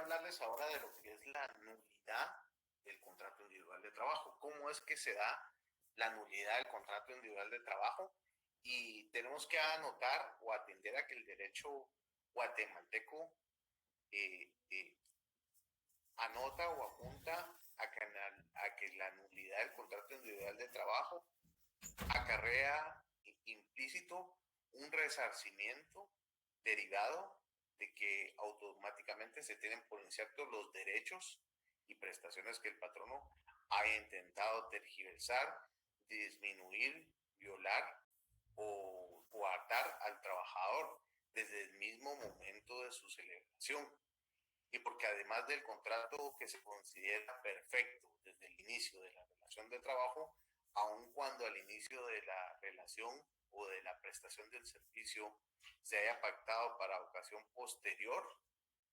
hablarles ahora de lo que es la nulidad del contrato individual de trabajo. ¿Cómo es que se da la nulidad del contrato individual de trabajo? Y tenemos que anotar o atender a que el derecho guatemalteco anota o apunta a que la nulidad del contrato individual de trabajo acarrea implícito un resarcimiento derivado de que automáticamente se tienen por inciertos los derechos y prestaciones que el patrono ha intentado tergiversar, disminuir, violar o coartar al trabajador desde el mismo momento de su celebración. Y porque además del contrato que se considera perfecto desde el inicio de la relación de trabajo, aun cuando al inicio de la relación o de la prestación del servicio se haya pactado para ocasión posterior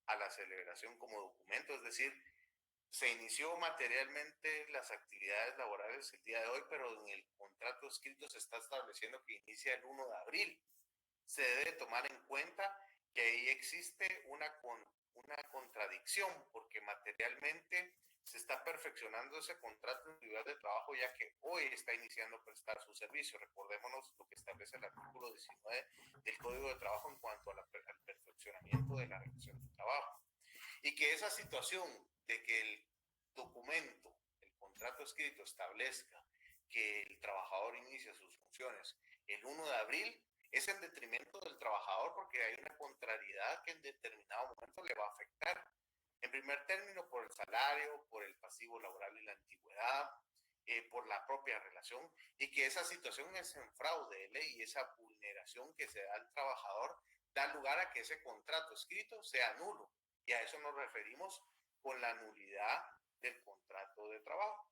a la celebración como documento, es decir, se inició materialmente las actividades laborales el día de hoy, pero en el contrato escrito se está estableciendo que inicia el 1 de abril. Se debe tomar en cuenta que ahí existe una contradicción, porque materialmente se está perfeccionando ese contrato individual de trabajo, ya que hoy está iniciando a prestar su servicio. Recordémonos lo que establece el artículo 19 del Código de Trabajo en cuanto al perfeccionamiento de la relación de trabajo. Y que esa situación de que el documento, el contrato escrito, establezca que el trabajador inicia sus funciones el 1 de abril, es en detrimento del trabajador porque hay una contrariedad que en determinado momento le va a afectar. En primer término, por el salario, por el pasivo laboral y la antigüedad, por la propia relación, y que esa situación es en fraude de ley y esa vulneración que se da al trabajador da lugar a que ese contrato escrito sea nulo. Y a eso nos referimos con la nulidad del contrato de trabajo.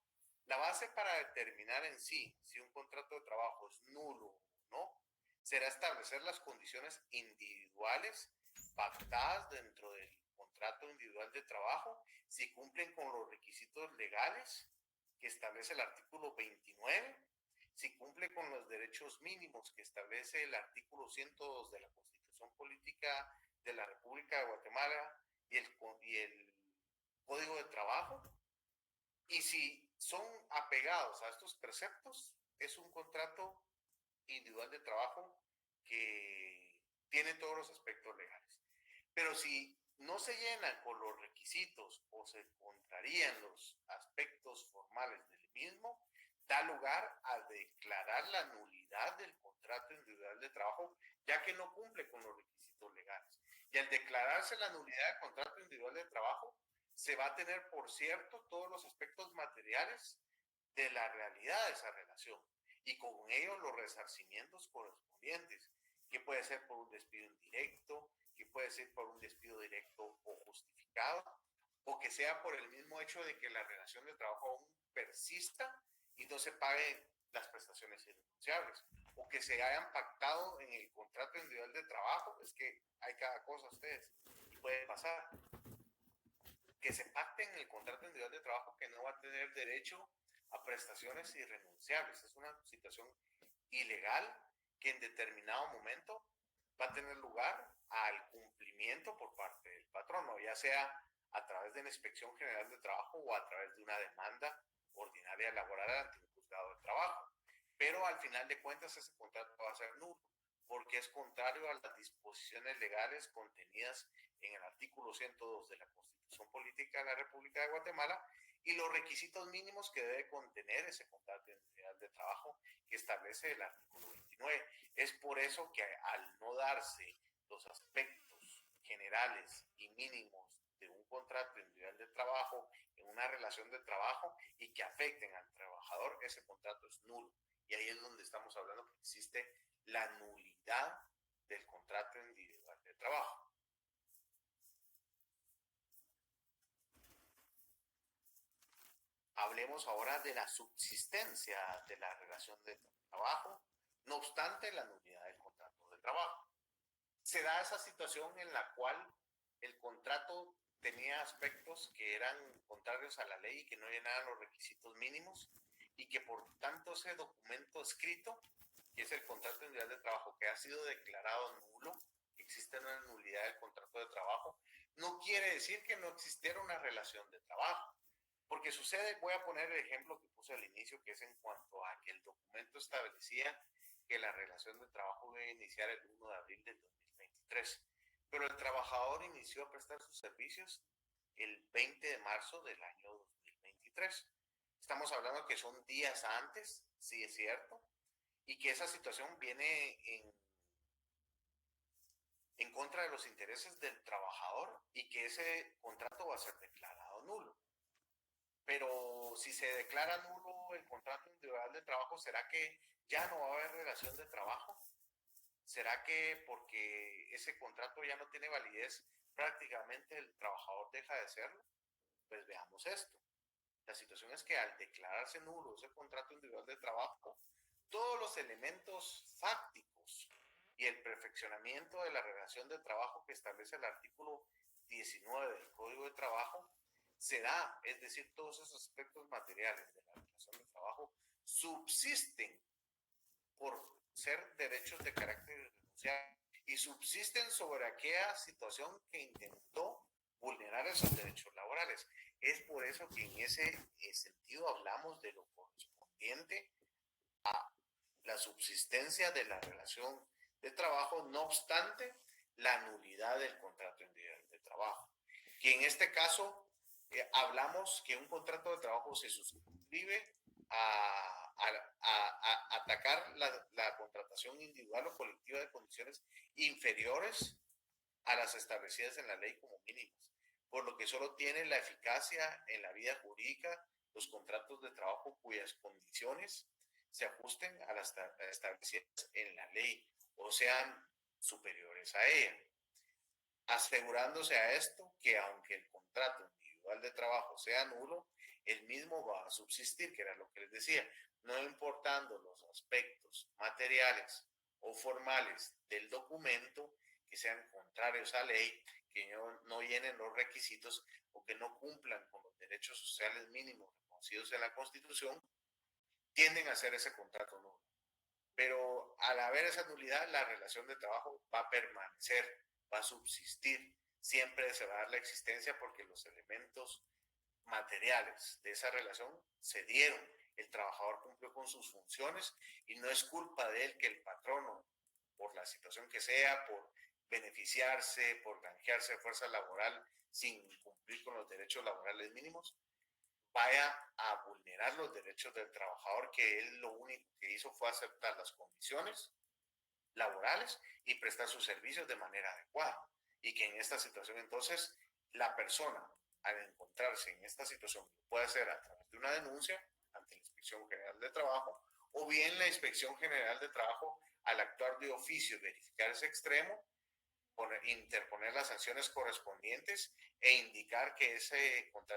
La base para determinar en sí si un contrato de trabajo es nulo o no será establecer las condiciones individuales pactadas dentro del contrato individual de trabajo, si cumplen con los requisitos legales que establece el artículo 29, si cumple con los derechos mínimos que establece el artículo 102 de la Constitución Política de la República de Guatemala y el Código de Trabajo, y si son apegados a estos preceptos, es un contrato individual de trabajo que tiene todos los aspectos legales. Pero si no se llenan con los requisitos o se contrarían los aspectos formales del mismo, da lugar a declarar la nulidad del contrato individual de trabajo, ya que no cumple con los requisitos legales. Y al declararse la nulidad del contrato individual de trabajo, se va a tener por cierto todos los aspectos materiales de la realidad de esa relación y con ello los resarcimientos correspondientes, que puede ser por un despido indirecto, que puede ser por un despido directo o justificado, o que sea por el mismo hecho de que la relación de trabajo aún persista y no se paguen las prestaciones irrenunciables, o que se hayan pactado en el contrato individual de trabajo. Es que hay cada cosa, ustedes, y puede pasar que se pacte en el contrato individual de trabajo que no va a tener derecho a prestaciones irrenunciables. Es una situación ilegal que en determinado momento va a tener lugar al cumplimiento por parte del patrono, ya sea a través de la Inspección General de Trabajo o a través de una demanda ordinaria laboral ante un juzgado de trabajo. Pero al final de cuentas ese contrato va a ser nulo, porque es contrario a las disposiciones legales contenidas en el artículo 102 de la Constitución Política de la República de Guatemala y los requisitos mínimos que debe contener ese contrato individual de trabajo que establece el artículo 29. Es por eso que al no darse los aspectos generales y mínimos de un contrato individual de trabajo en una relación de trabajo y que afecten al trabajador, ese contrato es nulo. Y ahí es donde estamos hablando que existe la nulidad del contrato individual de trabajo. Hablemos ahora de la subsistencia de la relación de trabajo, no obstante la nulidad del contrato de trabajo. Se da esa situación en la cual el contrato tenía aspectos que eran contrarios a la ley y que no llenaban los requisitos mínimos y que por tanto ese documento escrito, que es el contrato individual de trabajo, que ha sido declarado nulo, existe una nulidad del contrato de trabajo, no quiere decir que no existiera una relación de trabajo. Porque sucede, voy a poner el ejemplo que puse al inicio, que es en cuanto a que el documento establecía que la relación de trabajo debe iniciar el 1 de abril del 2023. Pero el trabajador inició a prestar sus servicios el 20 de marzo del año 2023. Estamos hablando que son días antes, sí es cierto, y que esa situación viene en contra de los intereses del trabajador y que ese contrato va a ser declarado nulo. Pero si se declara nulo el contrato individual de trabajo, ¿será que ya no va a haber relación de trabajo? ¿Será que porque ese contrato ya no tiene validez, prácticamente el trabajador deja de serlo? Pues veamos esto. La situación es que al declararse nulo ese contrato individual de trabajo, todos los elementos fácticos y el perfeccionamiento de la relación de trabajo que establece el artículo 19 del Código de Trabajo se da, es decir, todos esos aspectos materiales de la relación de trabajo subsisten por ser derechos de carácter irrenunciable y subsisten sobre aquella situación que intentó vulnerar esos derechos laborales. Es por eso que en ese sentido hablamos de lo correspondiente a la subsistencia de la relación de trabajo, no obstante la nulidad del contrato individual de trabajo. Que en este caso hablamos que un contrato de trabajo se suscribe a atacar la contratación individual o colectiva de condiciones inferiores a las establecidas en la ley como mínimas, por lo que solo tiene la eficacia en la vida jurídica los contratos de trabajo cuyas condiciones se ajusten a las establecidas en la ley o sean superiores a ella, asegurándose a esto que aunque el contrato individual de trabajo sea nulo, el mismo va a subsistir, que era lo que les decía, no importando los aspectos materiales o formales del documento que sean contrarios a ley, que no llenen los requisitos o que no cumplan con los derechos sociales mínimos reconocidos en la Constitución, tienden a hacer ese contrato nulo. Pero al haber esa nulidad, la relación de trabajo va a permanecer, va a subsistir, siempre se va a dar la existencia porque los elementos materiales de esa relación se dieron. El trabajador cumplió con sus funciones y no es culpa de él que el patrono, por la situación que sea, por beneficiarse, por granjearse de fuerza laboral sin cumplir con los derechos laborales mínimos, vaya a vulnerar los derechos del trabajador, que él lo único que hizo fue aceptar las condiciones laborales y prestar sus servicios de manera adecuada. Y que en esta situación entonces la persona, al encontrarse en esta situación, lo puede hacer a través de una denuncia ante la Inspección General de Trabajo, o bien la Inspección General de Trabajo, al actuar de oficio y verificar ese extremo, interponer las sanciones correspondientes e indicar que ese contrato